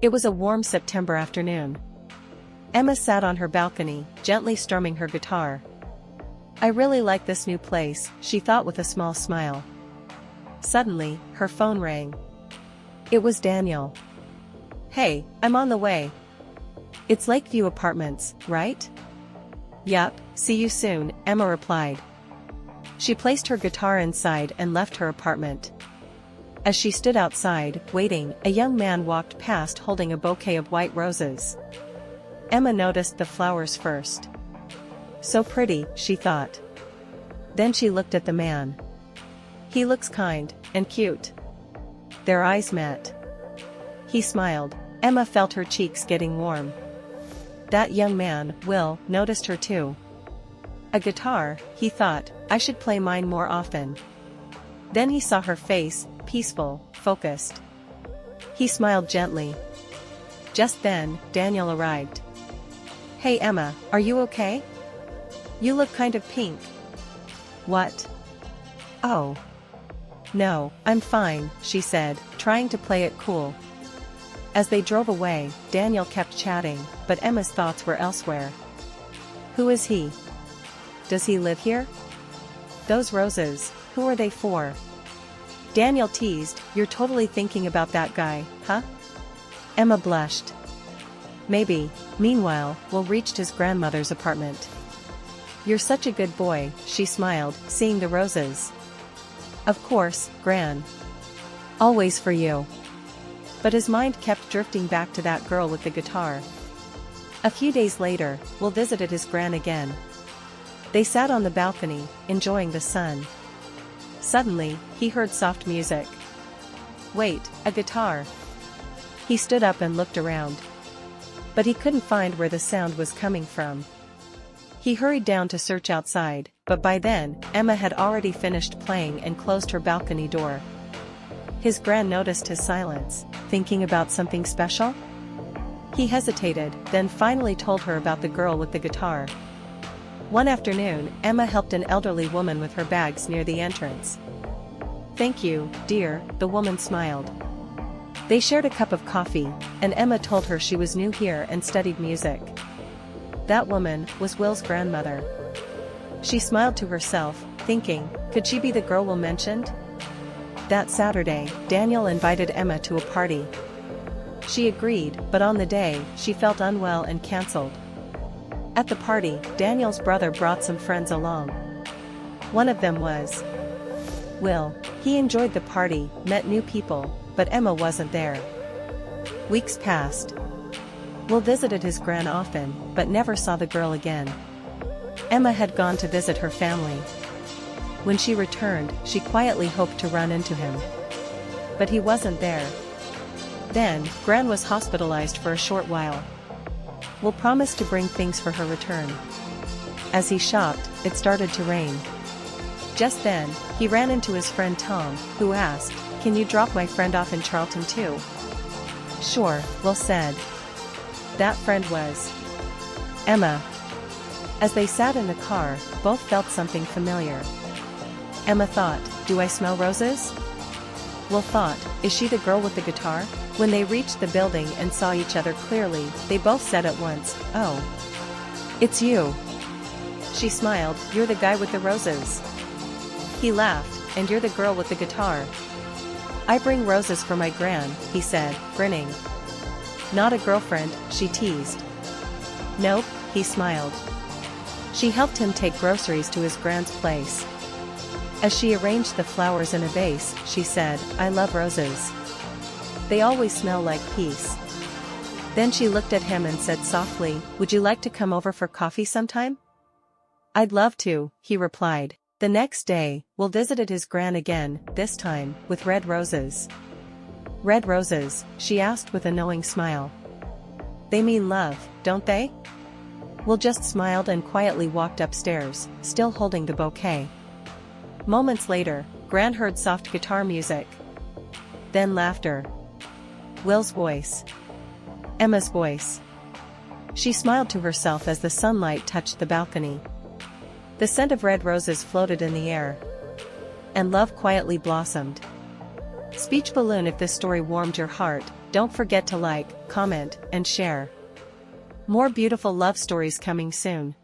It was a warm September afternoon. Emma sat on her balcony, gently strumming her guitar. I really like this new place, she thought with a small smile. Suddenly, her phone rang. It was Daniel. Hey, I'm on the way. It's Lakeview Apartments, right? Yup, see you soon, Emma replied. She placed her guitar inside and left her apartment. As she stood outside, waiting, a young man walked past holding a bouquet of white roses. Emma noticed the flowers first. So pretty, she thought. Then she looked at the man. He looks kind and cute. Their eyes met. He smiled. Emma felt her cheeks getting warm. That young man, Will, noticed her too. A guitar, he thought, I should play mine more often. Then he saw her face, peaceful, focused. He smiled gently. Just then, Daniel arrived. Hey Emma, are you okay? You look kind of pink. What? Oh. No, I'm fine, she said, trying to play it cool. As they drove away, Daniel kept chatting, but Emma's thoughts were elsewhere. Who is he? Does he live here? Those roses, who are they for? Daniel teased, you're totally thinking about that guy, huh? Emma blushed. Maybe. Meanwhile, Will reached his grandmother's apartment. You're such a good boy, she smiled, seeing the roses. Of course, Gran. Always for you. But his mind kept drifting back to that girl with the guitar. A few days later, Will visited his Gran again. They sat on the balcony, enjoying the sun. Suddenly, he heard soft music. Wait, a guitar. He stood up and looked around. But he couldn't find where the sound was coming from. He hurried down to search outside, but by then, Emma had already finished playing and closed her balcony door. His Gran noticed his silence, thinking about something special? He hesitated, then finally told her about the girl with the guitar. One afternoon, Emma helped an elderly woman with her bags near the entrance. Thank you, dear, the woman smiled. They shared a cup of coffee, and Emma told her she was new here and studied music. That woman was Will's grandmother. She smiled to herself, thinking, could she be the girl Will mentioned? That Saturday, Daniel invited Emma to a party. She agreed, but on the day, she felt unwell and cancelled. At the party, Daniel's brother brought some friends along. One of them was Will. He enjoyed the party, met new people, but Emma wasn't there. Weeks passed. Will visited his Gran often, but never saw the girl again. Emma had gone to visit her family. When she returned, she quietly hoped to run into him. But he wasn't there. Then, Gran was hospitalized for a short while. Will promised to bring things for her return. As he shopped, it started to rain. Just then, he ran into his friend Tom, who asked, can you drop my friend off in Charlton too? Sure, Will said. That friend was Emma. As they sat in the car, both felt something familiar. Emma thought, do I smell roses? Will thought, is she the girl with the guitar? When they reached the building and saw each other clearly, they both said at once, oh. It's you. She smiled, you're the guy with the roses. He laughed, and you're the girl with the guitar. I bring roses for my Gran, he said, grinning. Not a girlfriend, she teased. Nope, he smiled. She helped him take groceries to his Gran's place. As she arranged the flowers in a vase, she said, I love roses. They always smell like peace. Then she looked at him and said softly, would you like to come over for coffee sometime? I'd love to, he replied. The next day, Will visited his Gran again, this time, with red roses. Red roses, she asked with a knowing smile. They mean love, don't they? Will just smiled and quietly walked upstairs, still holding the bouquet. Moments later, Gran heard soft guitar music. Then laughter. Will's voice. Emma's voice. She smiled to herself as the sunlight touched the balcony. The scent of red roses floated in the air. And love quietly blossomed. Speech balloon. If this story warmed your heart, don't forget to like, comment, and share. More beautiful love stories coming soon.